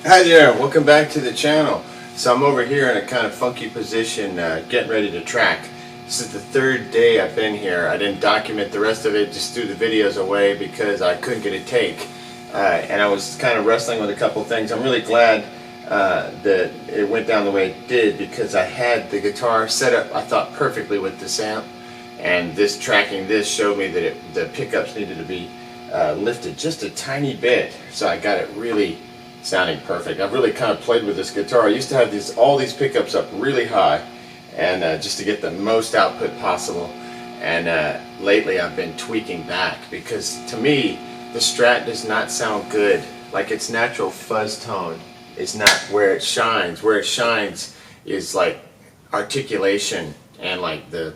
Hi there, welcome back to the channel. So I'm over here in a kind of funky position, getting ready to track. This is the third day I've been here. I didn't document the rest of it, just threw the videos away because I couldn't get a take. And I was kind of wrestling with a couple things. I'm really glad that it went down the way it did because I had the guitar set up, I thought, perfectly with this amp. And this tracking this showed me that the pickups needed to be lifted just a tiny bit. So I got it really sounding perfect. I've really kind of played with this guitar. I used to have all these pickups up really high, and just to get the most output possible. And lately I've been tweaking back because to me the Strat does not sound good. Like its natural fuzz tone is not where it shines. Where it shines is like articulation and like the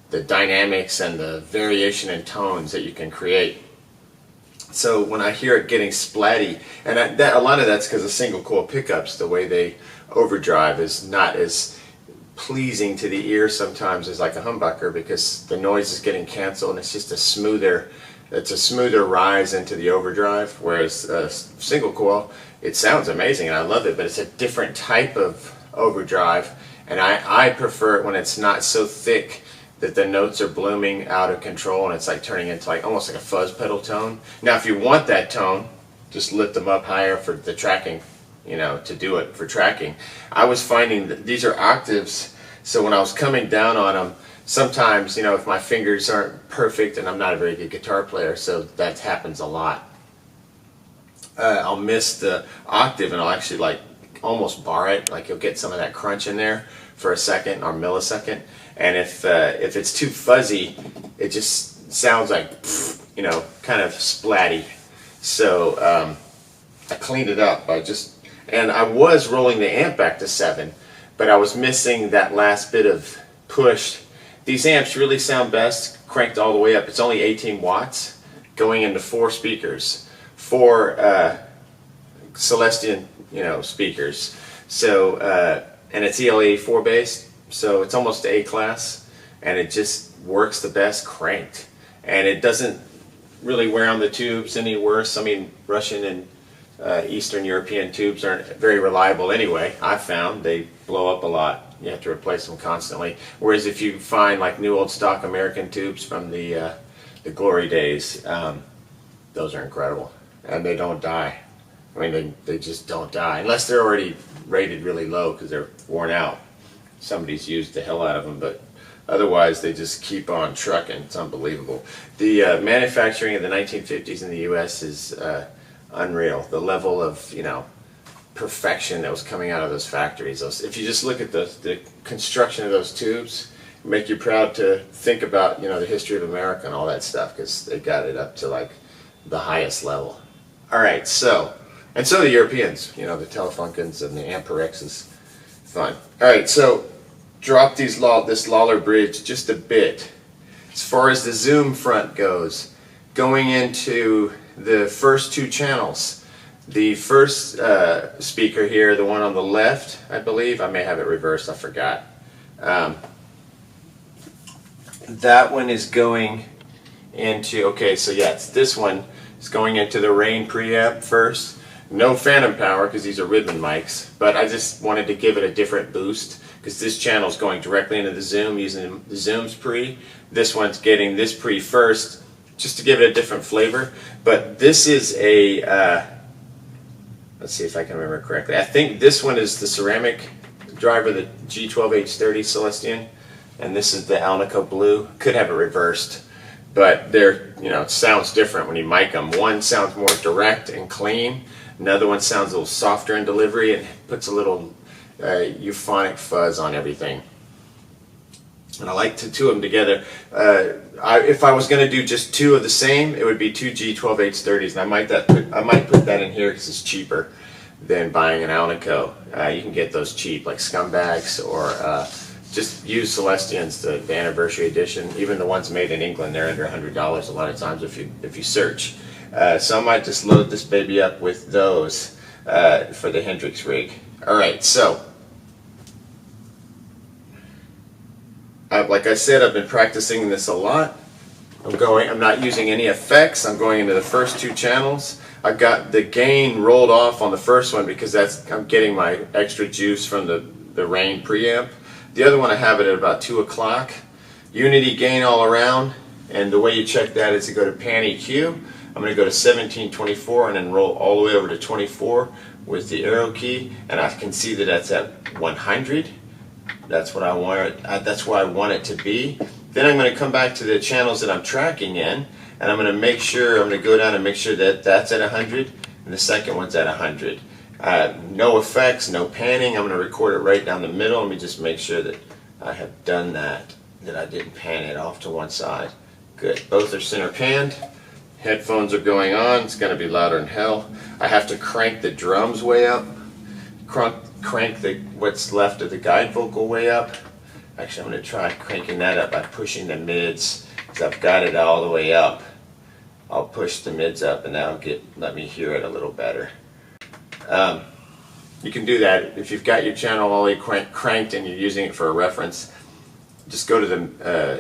dynamics and the variation in tones that you can create. So when I hear it getting splatty, and a lot of that's because of single coil pickups, the way they overdrive is not as pleasing to the ear sometimes as like a humbucker because the noise is getting canceled and it's just a smoother rise into the overdrive, whereas single coil, it sounds amazing and I love it, but it's a different type of overdrive, and I prefer it when it's not so thick that the notes are blooming out of control and it's like turning into like almost like a fuzz pedal tone. Now if you want that tone, just lift them up higher for the tracking, to do it for tracking. I was finding that these are octaves, so when I was coming down on them, sometimes, if my fingers aren't perfect, and I'm not a very good guitar player, so that happens a lot. I'll miss the octave and I'll actually like almost bar it, like you'll get some of that crunch in there for a second or millisecond. And if it's too fuzzy, it just sounds like, kind of splatty. So I cleaned it up and I was rolling the amp back to 7, but I was missing that last bit of push. These amps really sound best cranked all the way up. It's only 18 watts going into 4 speakers, 4 Celestion, speakers. So and it's EL84 based. So it's almost A class, and it just works the best cranked, and it doesn't really wear on the tubes any worse. I mean, Russian and Eastern European tubes aren't very reliable anyway. I've found they blow up a lot. You have to replace them constantly. Whereas if you find like new old stock American tubes from the glory days, those are incredible, and they don't die. I mean, they just don't die unless they're already rated really low because they're worn out. Somebody's used the hell out of them, but otherwise they just keep on trucking. It's unbelievable. The manufacturing of the 1950s in the U.S. is unreal. The level of perfection that was coming out of those factories. If you just look at the construction of those tubes, it make you proud to think about the history of America and all that stuff, because they got it up to like the highest level. All right, so the Europeans, the Telefunkens and the Amperexes. Fun. Alright, so drop this Lawler bridge just a bit. As far as the zoom front goes, going into the first 2 channels, the first speaker here, the one on the left, I believe, I may have it reversed, I forgot. That one is going into, okay, so yeah, it's this one is going into the Rain preamp first. No phantom power because these are ribbon mics, but I just wanted to give it a different boost because this channel is going directly into the zoom using the zoom's pre. This one's getting this pre first just to give it a different flavor. But this is a, let's see if I can remember correctly. I think this one is the ceramic driver, the G12H30 Celestion, and this is the Alnico Blue. Could have it reversed, but they're, it sounds different when you mic them. One sounds more direct and clean. Another one sounds a little softer in delivery and puts a little euphonic fuzz on everything. And I like to 2 of them together. If I was going to do just 2 of the same, it would be 2 G12H30s, and I might put that in here because it's cheaper than buying an Alnico. You can get those cheap, like Scumbags, or just use Celestians, the anniversary edition. Even the ones made in England, they're under $100 a lot of times if you search. So I might just load this baby up with those for the Hendrix rig. Alright, so like I said, I've been practicing this a lot. I'm not using any effects. I'm going into the first 2 channels. I got the gain rolled off on the first one because I'm getting my extra juice from the Rain preamp. The other one I have it at about 2 o'clock. Unity gain all around, and the way you check that is to go to Pan EQ. I'm going to go to 1724 and then roll all the way over to 24 with the arrow key, and I can see that that's at 100. That's what I want. That's where I want it to be. Then I'm going to come back to the channels that I'm tracking in, and I'm going to make sure, I'm going to go down and make sure that that's at 100 and the second one's at 100. No effects, no panning. I'm going to record it right down the middle. Let me just make sure that I have done that I didn't pan it off to one side. Good. Both are center panned. Headphones are going on. It's going to be louder than hell. I have to crank the drums way up. Crank what's left of the guide vocal way up. Actually, I'm going to try cranking that up by pushing the mids, because I've got it all the way up. I'll push the mids up, and that'll let me hear it a little better. You can do that if you've got your channel all the way cranked and you're using it for a reference. Just go to the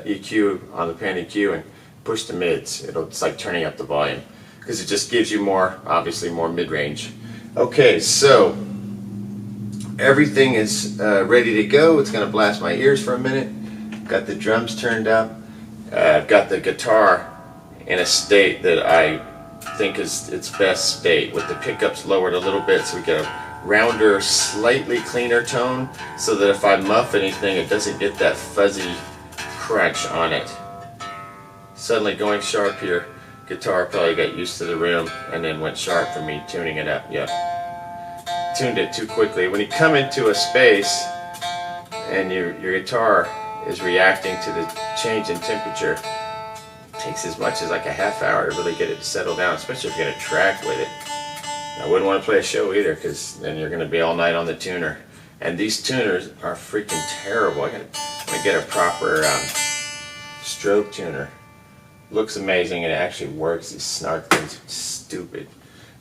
EQ on the Pan EQ and push the mids. It's like turning up the volume, because it just gives you more, obviously more mid-range. Okay, so everything is ready to go. It's going to blast my ears for a minute. Got the drums turned up. I've got the guitar in a state that I think is its best state, with the pickups lowered a little bit so we get a rounder, slightly cleaner tone, so that if I muff anything, it doesn't get that fuzzy crunch on it. Suddenly going sharp here. Guitar probably got used to the room and then went sharp for me tuning it up. Yep. Tuned it too quickly. When you come into a space and your guitar is reacting to the change in temperature, it takes as much as like a half hour to really get it to settle down, especially if you're going to track with it. I wouldn't want to play a show either, because then you're going to be all night on the tuner. And these tuners are freaking terrible. I'm going to get a proper stroke tuner. Looks amazing, and it actually works. These snark things are stupid.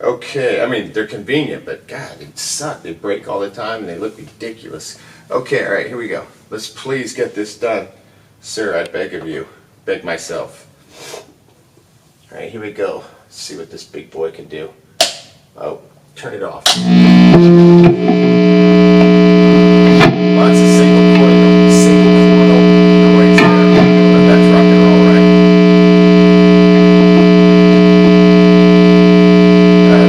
Okay, I mean, they're convenient, but God, they suck. They break all the time, and they look ridiculous. Okay, all right, here we go. Let's please get this done. Sir, I beg of you. Beg myself. All right, here we go. Let's see what this big boy can do. Oh, turn it off. Lots of single coil noise there. But that's rock and roll, right?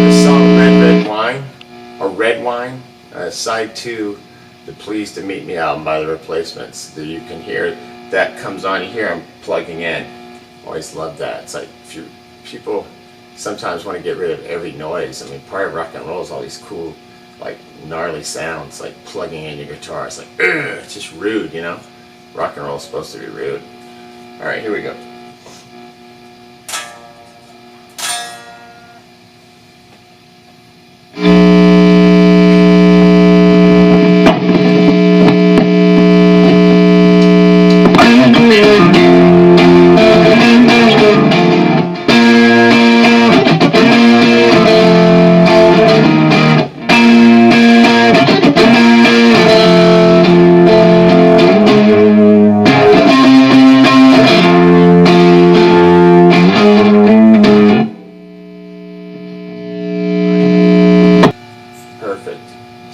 The song Red Wine, or Red Wine, side 2, the Pleased to Meet Me album by The Replacements. You can hear that comes on. You hear I'm plugging in. Always love that. It's like people sometimes want to get rid of every noise. I mean, part of rock and roll is all these cool, like, gnarly sounds, like plugging in your guitar. It's like, it's just rude, you know? Rock and roll is supposed to be rude. All right, here we go.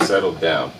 Settled down.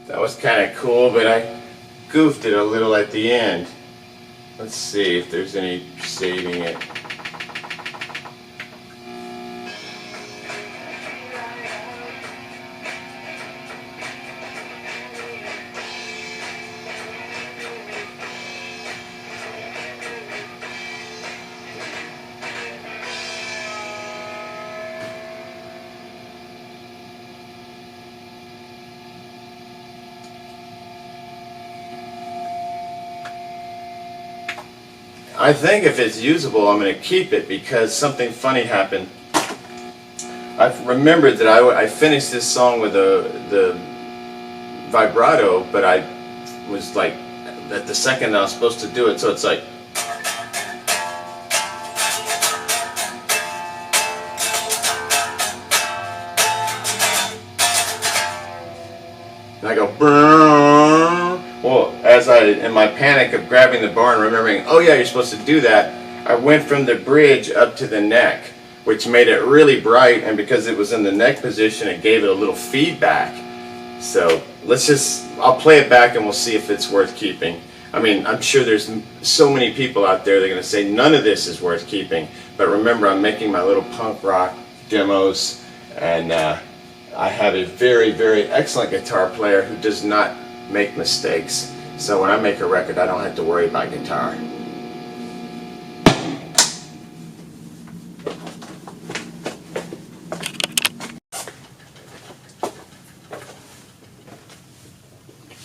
That was kind of cool, but I goofed it a little at the end. Let's see if there's any saving it. I think if it's usable, I'm going to keep it because something funny happened. I've remembered that I finished this song with the vibrato, but I was like, at the second I was supposed to do it, so it's like. And I go, brrrr. Well, as in my panic of grabbing the bar and remembering, oh yeah, you're supposed to do that, I went from the bridge up to the neck, which made it really bright, and because it was in the neck position, it gave it a little feedback. So I'll play it back and we'll see if it's worth keeping. I mean, I'm sure there's so many people out there that are going to say none of this is worth keeping, but remember, I'm making my little punk rock demos, and I have a very, very excellent guitar player who does not make mistakes. So when I make a record, I don't have to worry about guitar.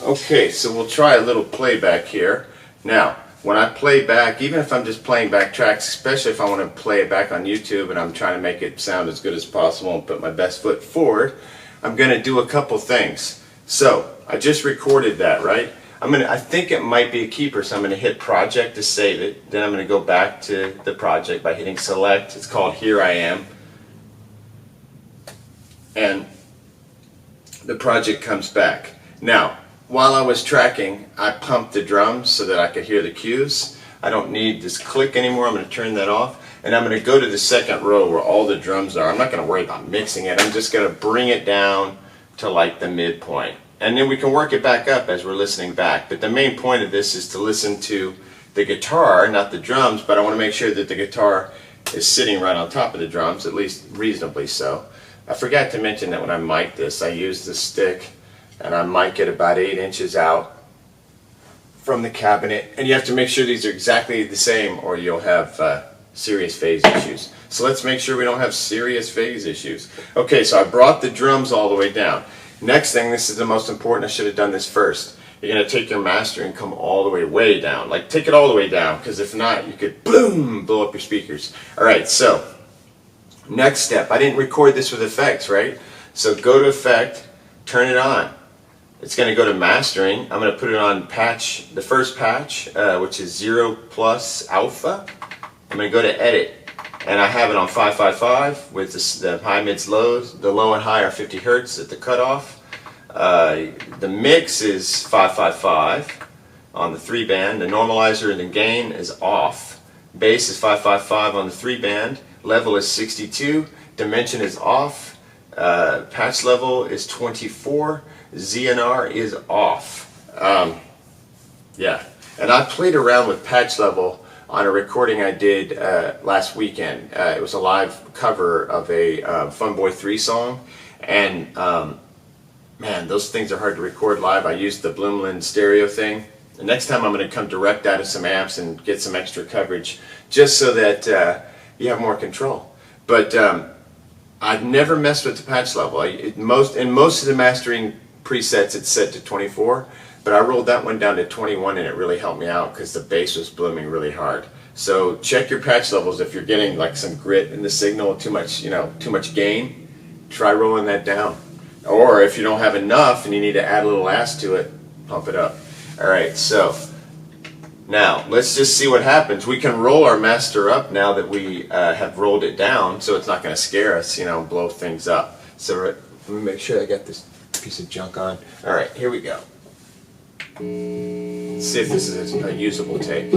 Okay, so we'll try a little playback here. Now, when I play back, even if I'm just playing back tracks, especially if I want to play it back on YouTube and I'm trying to make it sound as good as possible and put my best foot forward, I'm going to do a couple things. So, I just recorded that, right? I think it might be a keeper, so I'm going to hit project to save it. Then I'm going to go back to the project by hitting select. It's called Here I Am. And the project comes back. Now, while I was tracking, I pumped the drums so that I could hear the cues. I don't need this click anymore. I'm going to turn that off. And I'm going to go to the second row where all the drums are. I'm not going to worry about mixing it. I'm just going to bring it down to like the midpoint. And then we can work it back up as we're listening back. But the main point of this is to listen to the guitar, not the drums, but I want to make sure that the guitar is sitting right on top of the drums, at least reasonably so. I forgot to mention that when I mic this, I use the stick and I mic it about 8 inches out from the cabinet. And you have to make sure these are exactly the same or you'll have serious phase issues. So let's make sure we don't have serious phase issues. Okay, so I brought the drums all the way down. Next thing, this is the most important, I should have done this first. You're going to take your master and come all the way down. Like, take it all the way down, because if not, you could boom, blow up your speakers. Alright, so, next step. I didn't record this with effects, right? So go to effect, turn it on. It's going to go to mastering. I'm going to put it on patch, the first patch, which is 0 plus alpha. I'm going to go to edit. And I have it on 555 with the high, mids, lows. The low and high are 50 hertz at the cutoff. The mix is 555 on the 3-band. The normalizer and the gain is off. Bass is 555 on the 3-band. Level is 62. Dimension is off. Patch level is 24. ZNR is off. Yeah. And I played around with patch level on a recording I did last weekend. It was a live cover of a Fun Boy 3 song, and man, those things are hard to record live. I used the Bloomlin stereo thing. The next time I'm going to come direct out of some amps and get some extra coverage, just so that you have more control. But I've never messed with the patch level. In most of the mastering presets it's set to 24. But I rolled that one down to 21 and it really helped me out because the bass was blooming really hard. So check your patch levels if you're getting like some grit in the signal, too much gain, try rolling that down. Or if you don't have enough and you need to add a little ass to it, pump it up. Alright, so now let's just see what happens. We can roll our master up now that we have rolled it down, so it's not going to scare us, blow things up. So let me make sure I got this piece of junk on. Alright, here we go. Let's see if this is a usable take.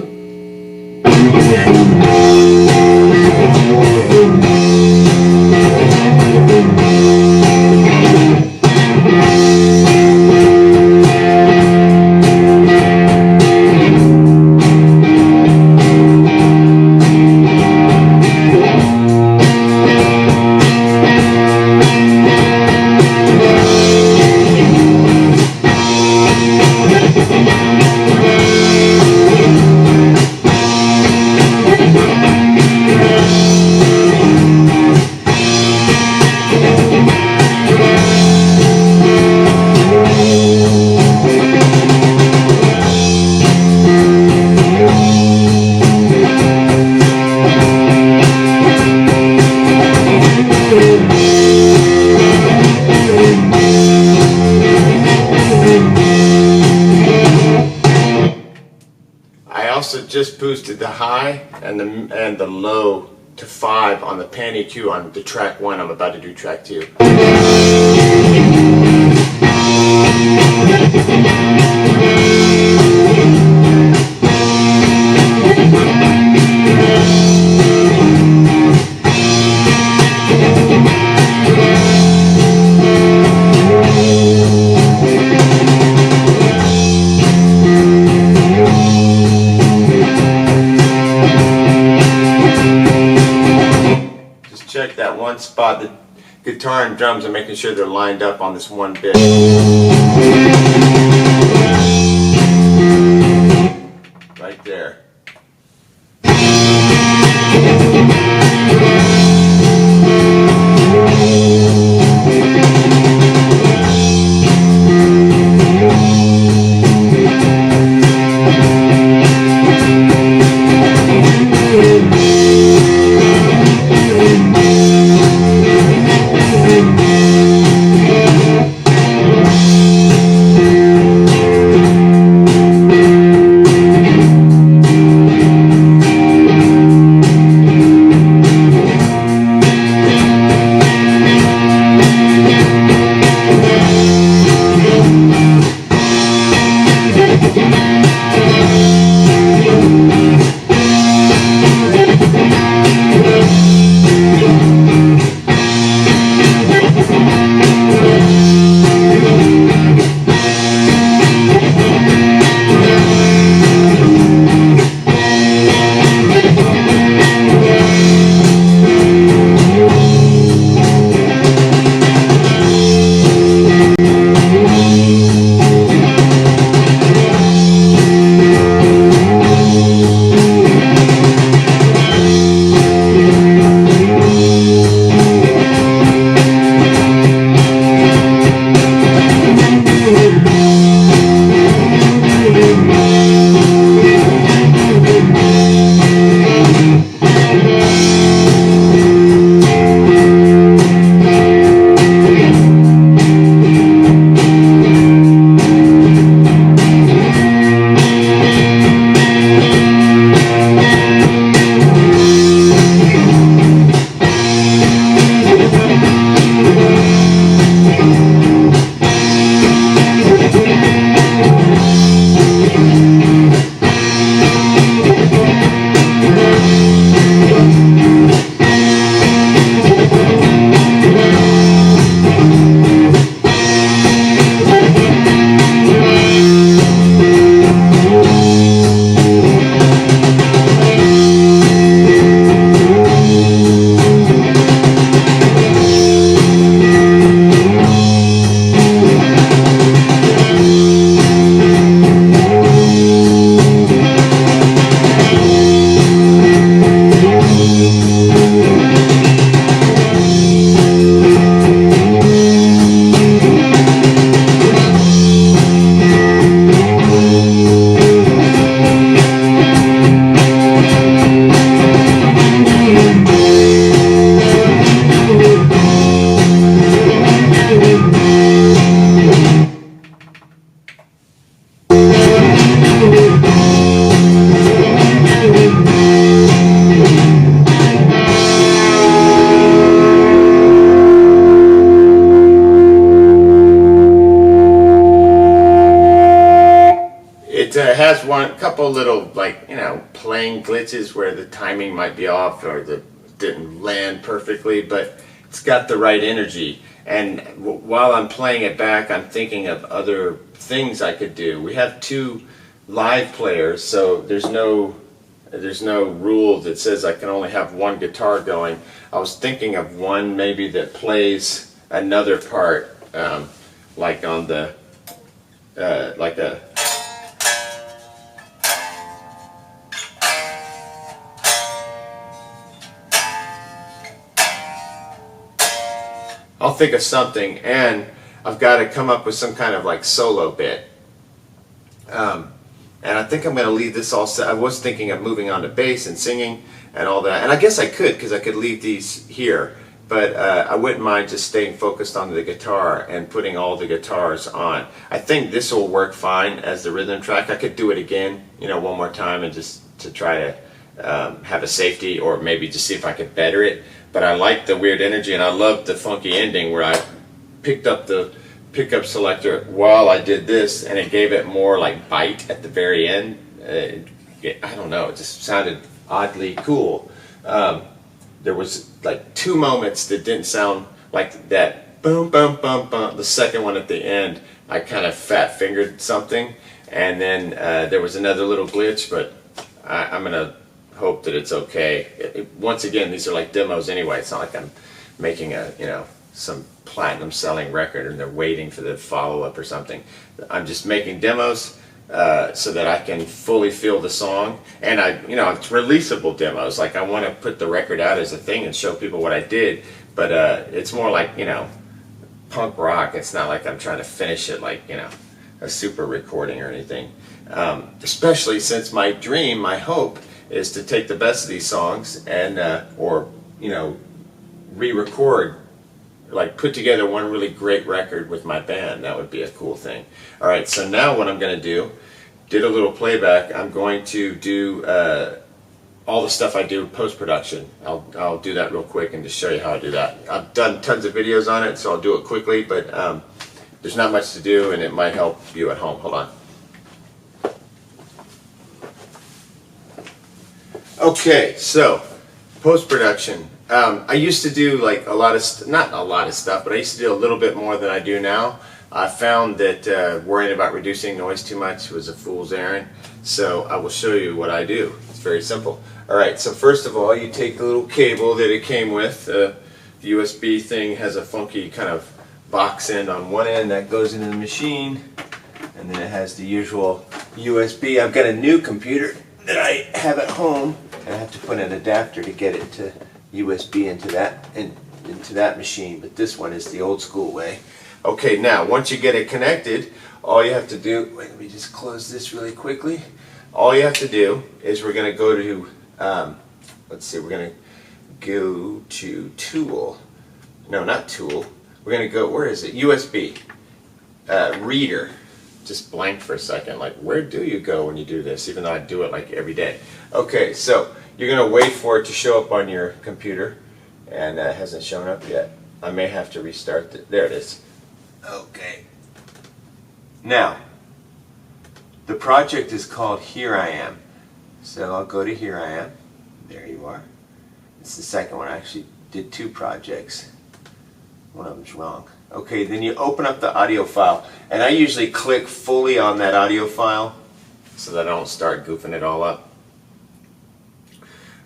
also just boosted the high and the low to 5 on the pan EQ on the track 1. I'm about to do track 2. Check that one spot. The guitar and drums are making sure they're lined up on this one bit. Right there. Has one couple little, like, you know, playing glitches where the timing might be off or the didn't land perfectly, but it's got the right energy. And while I'm playing it back, I'm thinking of other things I could do. We have 2 live players, so there's no rule that says I can only have one guitar going. I was thinking of one maybe that plays another part, like on the like a I'll think of something, and I've got to come up with some kind of like solo bit. And I think I'm going to leave this all set. I was thinking of moving on to bass and singing and all that, and I guess I could, because I could leave these here, but I wouldn't mind just staying focused on the guitar and putting all the guitars on. I think this will work fine as the rhythm track. I could do it again, you know, one more time and just to try to have a safety, or maybe to see if I could better it. But I like the weird energy, and I love the funky ending where I picked up the pickup selector while I did this, and it gave it more like bite at the very end. I don't know, it just sounded oddly cool. There was like two moments that didn't sound like that boom, boom, boom, boom. The second one at the end, I kind of fat fingered something, and then there was another little glitch, but I'm gonna hope that it's okay. Once again, these are like demos anyway. It's not like I'm making a, you know, some platinum selling record and they're waiting for the follow-up or something. I'm just making demos so that I can fully feel the song, and it's releasable demos. Like, I want to put the record out as a thing and show people what I did, but it's more like, punk rock. It's not like I'm trying to finish it like, a super recording or anything. Especially since my dream, my hope, is to take the best of these songs and re-record, like put together one really great record with my band. That would be a cool thing. All right, so now what I'm going to do, did a little playback. I'm going to do all the stuff I do post-production. I'll do that real quick and just show you how I do that. I've done tons of videos on it, so I'll do it quickly, but there's not much to do, and it might help you at home. Hold on. Okay, so post-production. I used to do like a lot of, not a lot of stuff, but I used to do a little bit more than I do now. I found that worrying about reducing noise too much was a fool's errand, so I will show you what I do. It's very simple. Alright, so first of all, you take the little cable that it came with. The USB thing has a funky kind of box end on one end that goes into the machine, and then it has the usual USB. I've got a new computer that I have at home, and I have to put an adapter to get it to USB into that machine, but this one is the old school way. Okay, now once you get it connected, all you have to do, wait, let me just close this really quickly. All you have to do is we're going to go to, let's see, we're going to go to Tool. No, not Tool. We're going to go, where is it? USB. Reader. Just blank for a second, like where do you go when you do this, even though I do it like every day. Okay, so you're going to wait for it to show up on your computer, and it hasn't shown up yet. I may have to restart it. There it is. Okay. Now, the project is called Here I Am. So I'll go to Here I Am. There you are. It's the second one. I actually did two projects. One of them's wrong. Okay, then you open up the audio file, and I usually click fully on that audio file so that I don't start goofing it all up.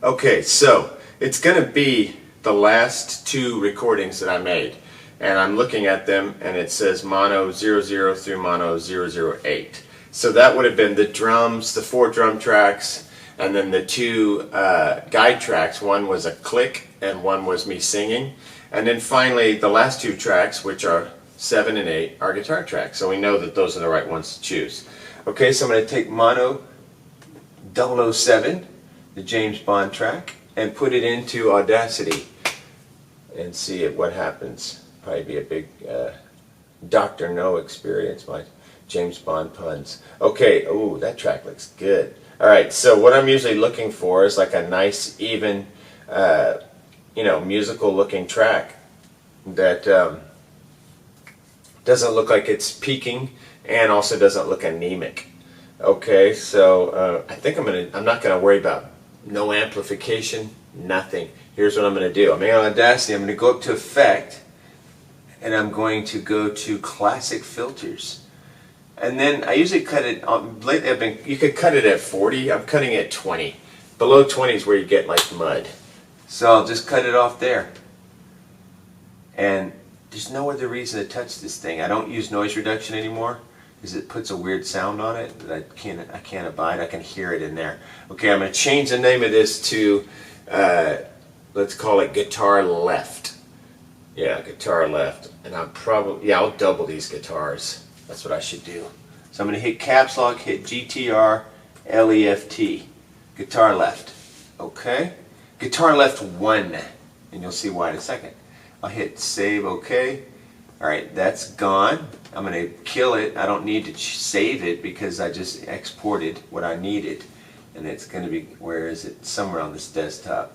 Okay, so it's going to be the last two recordings that I made, and I'm looking at them, and it says mono 00 through mono 008. So that would have been the drums, the 4 drum tracks, and then the 2 guide tracks. One was a click, and one was me singing. And then finally, the last 2 tracks, which are 7 and 8, are guitar tracks. So we know that those are the right ones to choose. Okay, so I'm going to take mono 007, the James Bond track, and put it into Audacity and see what happens. Probably be a big Dr. No experience, my James Bond puns. Okay, ooh, that track looks good. Alright, so what I'm usually looking for is like a nice, even, musical looking track that doesn't look like it's peaking and also doesn't look anemic. Okay, so I think I'm not gonna worry about no amplification, nothing. Here's what I'm gonna do. I'm going to Audacity, I'm gonna go up to Effect, and I'm going to go to Classic Filters. And then I usually cut it lately you could cut it at 40. I'm cutting it at 20. Below 20 is where you get like mud. So I'll just cut it off there. And there's no other reason to touch this thing. I don't use noise reduction anymore because it puts a weird sound on it that I can't abide. I can hear it in there. Okay, I'm going to change the name of this to, let's call it Guitar Left. Yeah, Guitar Left. And I'll double these guitars. That's what I should do. So I'm going to hit caps lock, hit GTR, LEFT. Guitar Left. Okay. Guitar Left 1, and you'll see why in a second. I'll hit save, okay. Alright, that's gone. I'm going to kill it. I don't need to save it because I just exported what I needed. and it's going to be, where is it? Somewhere on this desktop,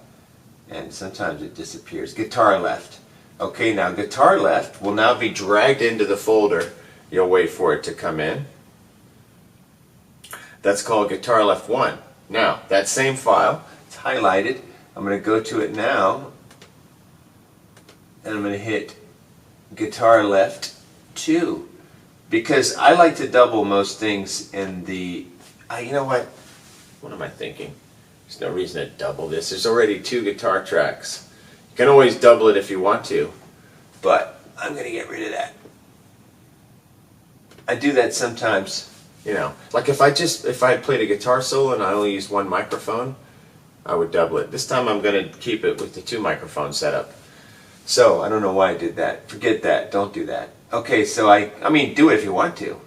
and sometimes it disappears. Guitar left. Okay, now guitar left will now be dragged into the folder. You'll wait for it to come in. That's called guitar left 1. Now, that same file, it's highlighted. I'm going to go to it now, and I'm going to hit guitar left 2, because I like to double most things in the, you know what am I thinking? There's no reason to double this. There's already 2 guitar tracks. You can always double it if you want to, but I'm going to get rid of that. I do that sometimes, you know, like if I played a guitar solo and I only used 1 microphone, I would double it. This time I'm going to keep it with the 2 microphone setup. So I don't know why I did that. Forget that. Don't do that. Okay, so I mean, do it if you want to.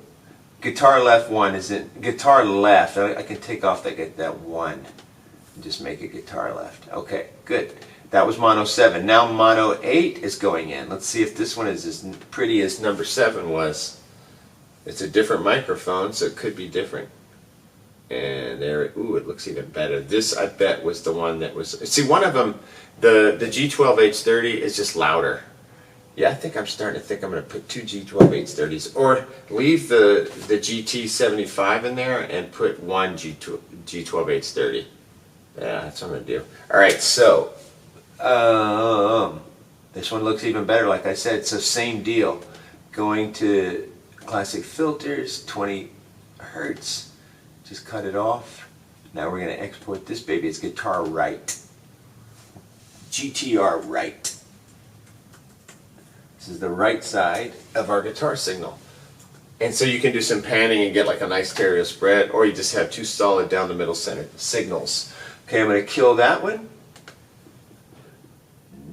Guitar left 1 isn't guitar left. I can take off that 1 and just make it guitar left. Okay, good. That was mono 7. Now mono 8 is going in. Let's see if this one is as pretty as number 7 was. It's a different microphone, so it could be different. And there, ooh, it looks even better. This, I bet, was the one that was. See, one of them, the G12H30 is just louder. Yeah, I think I'm starting to think I'm going to put 2 G12H30s, or leave the GT75 in there and put 1 G12H30. Yeah, that's what I'm going to do. All right, so this one looks even better. Like I said, so same deal. Going to classic filters, 20 hertz. Just cut it off. Now we're going to export this baby. It's guitar right. GTR right. This is the right side of our guitar signal. And so you can do some panning and get like a nice stereo spread, or you just have 2 solid down the middle center signals. Okay, I'm going to kill that one.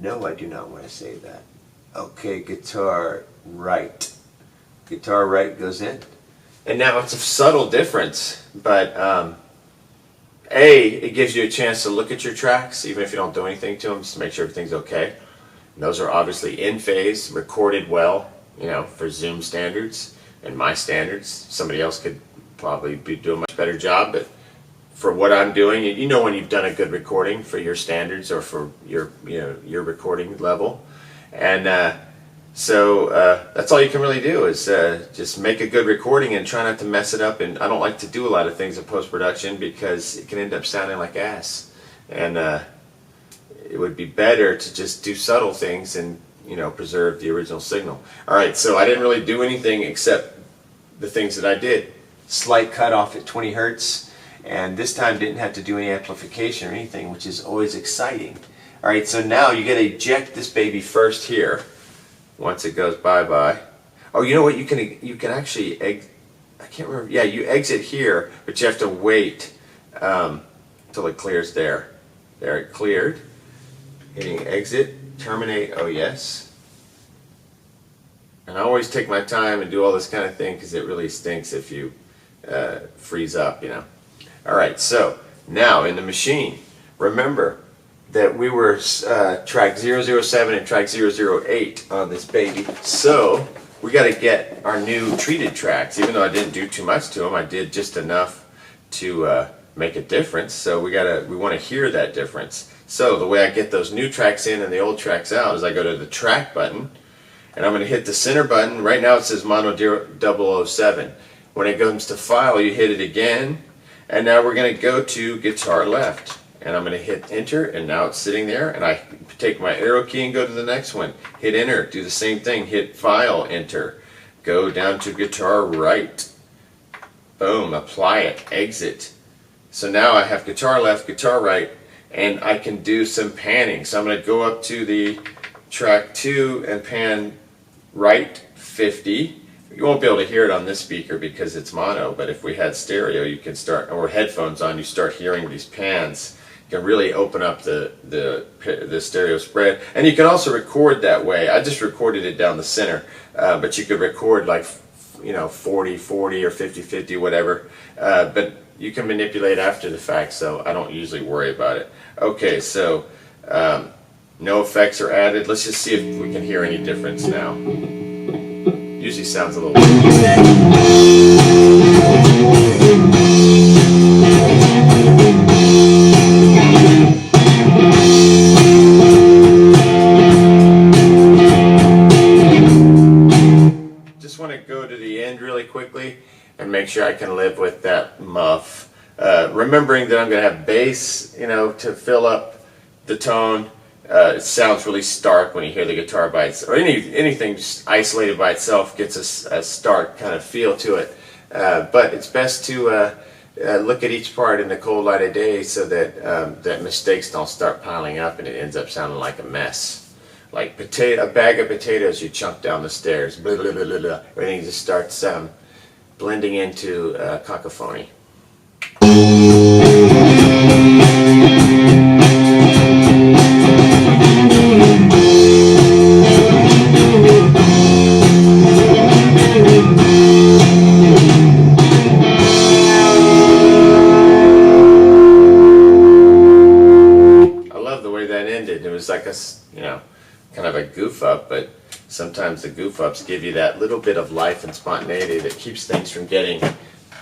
No, I do not want to save that. Okay, guitar right. Guitar right goes in. And now it's a subtle difference, but it gives you a chance to look at your tracks, even if you don't do anything to them, just to make sure everything's okay. And those are obviously in phase, recorded well, you know, for Zoom standards and my standards. Somebody else could probably be doing a much better job, but for what I'm doing, you know when you've done a good recording for your standards or for your, you know, your recording level. And so that's all you can really do is just make a good recording and try not to mess it up. And I don't like to do a lot of things in post-production because it can end up sounding like ass. And it would be better to just do subtle things and, you know, preserve the original signal. All right, so I didn't really do anything except the things that I did. Slight cutoff at 20 hertz, and this time didn't have to do any amplification or anything, which is always exciting. All right, so now you got to eject this baby first here. Once it goes bye-bye. Oh, you know what? You can actually I can't remember. Yeah, you exit here, but you have to wait until it clears there. There, it cleared. Hitting exit, terminate. Oh yes. And I always take my time and do all this kind of thing because it really stinks if you freeze up, you know. All right. So now in the machine, remember that we were track 007 and track 008 on this baby. So we got to get our new treated tracks. Even though I didn't do too much to them, I did just enough to make a difference. So we want to hear that difference. So the way I get those new tracks in and the old tracks out is I go to the track button, and I'm going to hit the center button. Right now it says mono 007. When it comes to file, you hit it again, and now we're going to go to guitar left. And I'm going to hit enter, and now it's sitting there, and I take my arrow key and go to the next one. Hit enter, do the same thing, hit file, enter. Go down to guitar right. Boom, apply it, exit. So now I have guitar left, guitar right, and I can do some panning. So I'm going to go up to the track 2 and pan right 50. You won't be able to hear it on this speaker because it's mono, but if we had stereo, you can start, or headphones on, you start hearing these pans. You can really open up the stereo spread, and you can also record that way. I just recorded it down the center, but you could record like, you know, 40-40 or 50-50, whatever. But you can manipulate after the fact, so I don't usually worry about it. Okay, so no effects are added. Let's just see if we can hear any difference now. Usually sounds a little. can live with that muff. Remembering that I'm going to have bass, to fill up the tone. It sounds really stark when you hear the guitar by itself, or anything just isolated by itself gets a stark kind of feel to it. But it's best to look at each part in the cold light of day so that mistakes don't start piling up and it ends up sounding like a mess. Like a bag of potatoes you chunk down the stairs. Blah, blah, blah, blah, blah. Everything just starts blending into cacophony. I love the way that ended. It was like a, kind of a goof up, but sometimes the goof ups give you that little bit of life and spontaneity that keeps things from getting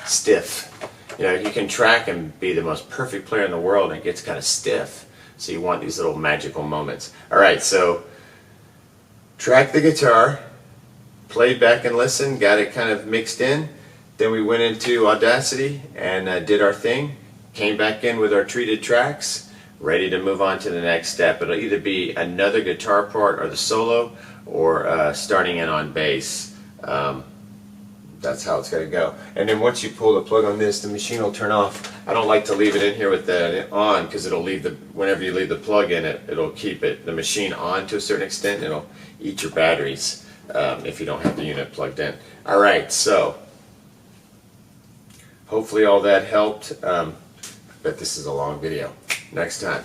stiff. You can track and be the most perfect player in the world and it gets kind of stiff. So you want these little magical moments. Alright, so track the guitar, played back and listened, got it kind of mixed in. Then we went into Audacity and did our thing, came back in with our treated tracks, ready to move on to the next step. It'll either be another guitar part or the solo, or starting in on bass. That's how it's going to go. And then once you pull the plug on this, the machine will turn off. I don't like to leave it in here with that on, because it'll leave whenever you leave the plug in, it'll keep the machine on to a certain extent. It'll eat your batteries if you don't have the unit plugged in. All right, so hopefully all that helped. But this is a long video. Next time.